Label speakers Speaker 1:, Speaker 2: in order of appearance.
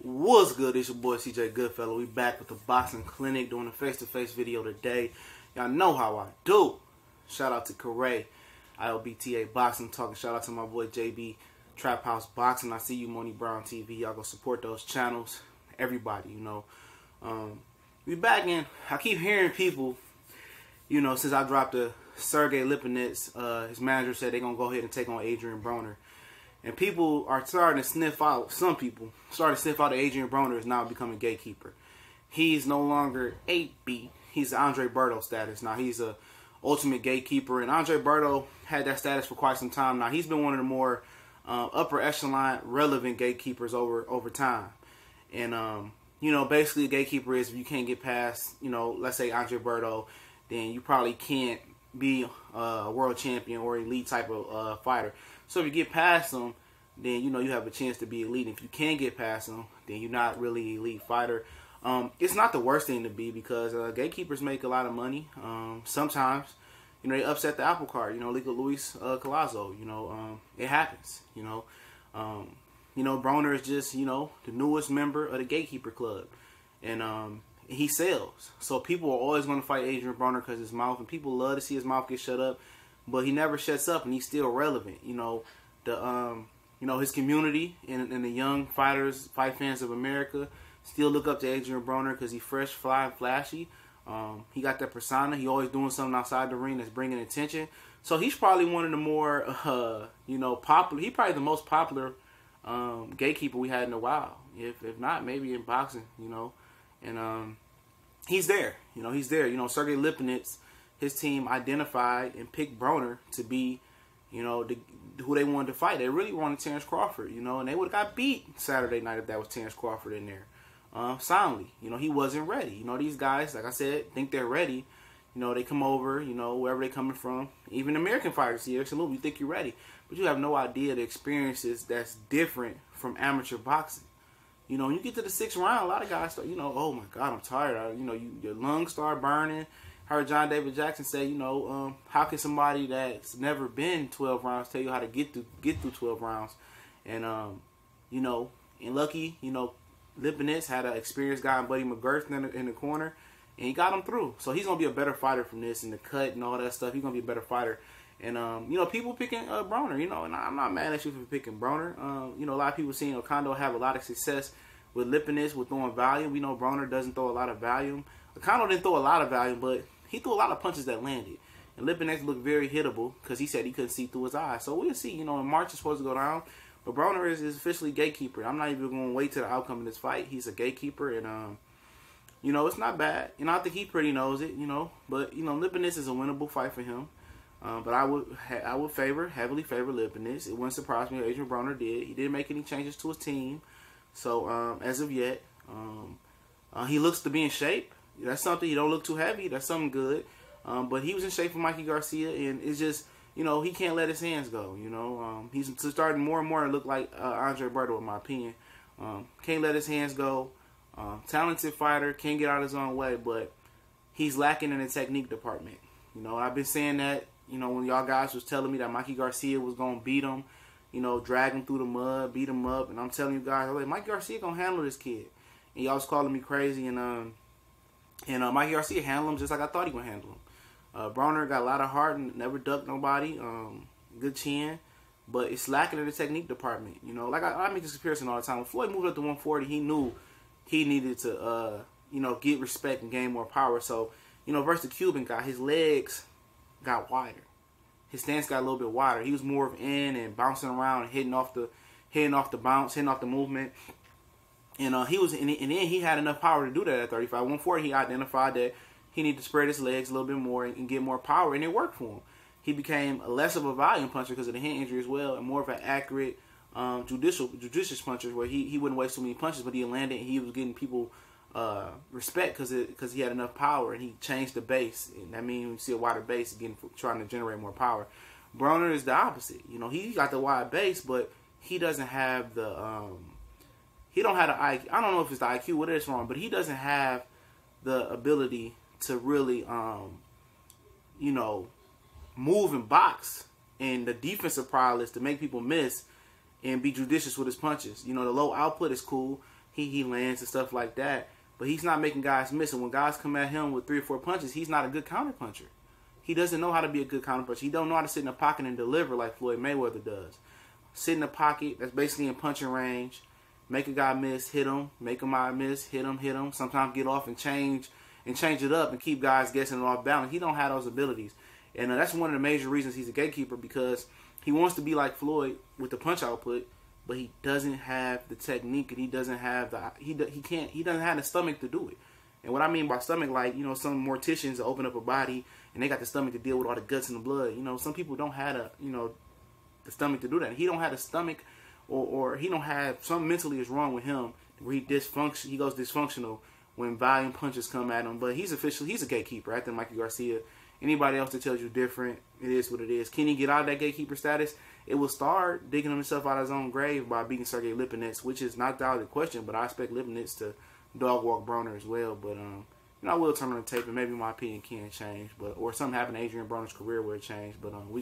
Speaker 1: What's good? It's your boy CJ Goodfellow. We back with the boxing clinic doing a face-to-face video today. Y'all know how I do. Shout out to Corey, ILBTA Boxing Talking. Shout out to my boy JB Trap House Boxing. I see you, Money Brown TV. Y'all go support those channels. Everybody, you know. We back in. I keep hearing people, you know, since I dropped the Sergey Lipinets, his manager said they're gonna go ahead and take on Adrien Broner. And people are starting to sniff out, some people starting to sniff out that Adrien Broner is now becoming gatekeeper. He's no longer 8B. He's Adrien Broner status. Now he's a ultimate gatekeeper. And Adrien Broner had that status for quite some time. Now he's been one of the more upper echelon relevant gatekeepers over time. And, you know, basically a gatekeeper is if you can't get past, you know, let's say Adrien Broner, then you probably can't be a world champion or elite type of fighter. So if you get past them, then you know you have a chance to be elite. If you can't get past them, then you're not really an elite fighter. It's not the worst thing to be because gatekeepers make a lot of money. Sometimes, you know, they upset the apple cart. You know, look at Luis Collazo. You know, it happens. You know, Broner is just the newest member of the gatekeeper club, and he sells. So people are always going to fight Adrien Broner because his mouth, and people love to see his mouth get shut up. But he never shuts up, and he's still relevant. You know, his community and the young fighters, fight fans of America, still look up to Adrien Broner because he's fresh, fly, and flashy. He got that persona. He always doing something outside the ring that's bringing attention. So he's probably one of the more, popular. He's probably the most popular gatekeeper we had in a while. If not, maybe in boxing. You know, and he's there. He's there. Sergey Lipinets, his team identified and picked Broner to be, who they wanted to fight. They really wanted Terence Crawford, and they would have got beat Saturday night if that was Terence Crawford in there. Soundly. He wasn't ready. These guys, like I said, think they're ready. They come over, wherever they're coming from. Even American fighters here, absolutely, you think you're ready. But you have no idea the experiences that's different from amateur boxing. When you get to the 6th round, a lot of guys start, oh my God, I'm tired. Your lungs start burning. Heard John David Jackson say, how can somebody that's never been 12 rounds tell you how to get through 12 rounds? And, and lucky, Lipinets had an experienced guy, Buddy McGurth, in the corner, and he got him through. So he's going to be a better fighter from this, and the cut and all that stuff. He's going to be a better fighter. And, people picking Broner, and I'm not mad at you for picking Broner. A lot of people seeing Okondo have a lot of success with Lipinets, with throwing volume. We know Broner doesn't throw a lot of volume. Okondo didn't throw a lot of volume, but he threw a lot of punches that landed. And Lipinets looked very hittable because he said he couldn't see through his eyes. So we'll see. In March is supposed to go down. But Broner is officially gatekeeper. I'm not even going to wait to the outcome of this fight. He's a gatekeeper. And, it's not bad. I think he pretty knows it, But, Lipinets is a winnable fight for him. But I would heavily favor Lipinets. It wouldn't surprise me if Adrien Broner did. He didn't make any changes to his team. So, as of yet, he looks to be in shape. That's something. He don't look too heavy. That's something good. But he was in shape for Mikey Garcia, and it's just, he can't let his hands go. He's starting more and more to look like Adrien Broner, in my opinion. Can't let his hands go. Talented fighter, can't get out of his own way, but he's lacking in the technique department. I've been saying that, when y'all guys was telling me that Mikey Garcia was going to beat him, drag him through the mud, beat him up, and I'm telling you guys, like, Mikey Garcia going to handle this kid. And y'all was calling me crazy, and Mikey Garcia handled him just like I thought he would handle him. Broner got a lot of heart and never ducked nobody. Good chin. But it's lacking in the technique department. Like I make this comparison all the time. When Floyd moved up to 140, he knew he needed to, get respect and gain more power. So, versus the Cuban guy, his legs got wider. His stance got a little bit wider. He was more of in and bouncing around and hitting off the bounce, hitting off the movement. And and then he had enough power to do that at 35. 140, he identified that he needed to spread his legs a little bit more and get more power, and it worked for him. He became less of a volume puncher because of the hand injury as well, and more of an accurate, judicious puncher where he wouldn't waste so many punches, but he landed and he was getting people respect because he had enough power, and he changed the base. And that means you see a wider base, trying to generate more power. Broner is the opposite. He got the wide base, but he doesn't have the he don't have the IQ. I don't know if it's the IQ, what is wrong, but he doesn't have the ability to really, move and box, and the defensive prowess to make people miss and be judicious with his punches. The low output is cool. he lands and stuff like that. But he's not making guys miss. And when guys come at him with 3 or 4 punches, he's not a good counter puncher. He doesn't know how to be a good counter puncher. He don't know how to sit in the pocket and deliver like Floyd Mayweather does. Sit in the pocket, that's basically in punching range. Make a guy miss, hit him. Make a guy miss, hit him. Sometimes get off and change it up and keep guys guessing off balance. He don't have those abilities. And that's one of the major reasons he's a gatekeeper, because he wants to be like Floyd with the punch output, but he doesn't have the technique, and he doesn't have he doesn't have the stomach to do it. And what I mean by stomach, like, you know, some morticians open up a body and they got the stomach to deal with all the guts and the blood. You know, some people don't have the stomach to do that. He don't have the stomach, or he don't have, something mentally is wrong with him where he goes dysfunctional when volume punches come at him. But he's a gatekeeper. After Mikey Garcia, anybody else that tells you different, it is what it is. Can he get out of that gatekeeper status? It will start digging himself out of his own grave by beating Sergey Lipinets, which is not out of the question, but I expect Lipinets to dog walk Broner as well. But I will turn on the tape, and maybe my opinion can change, or something happened to Adrien Broner's career where it changed. But we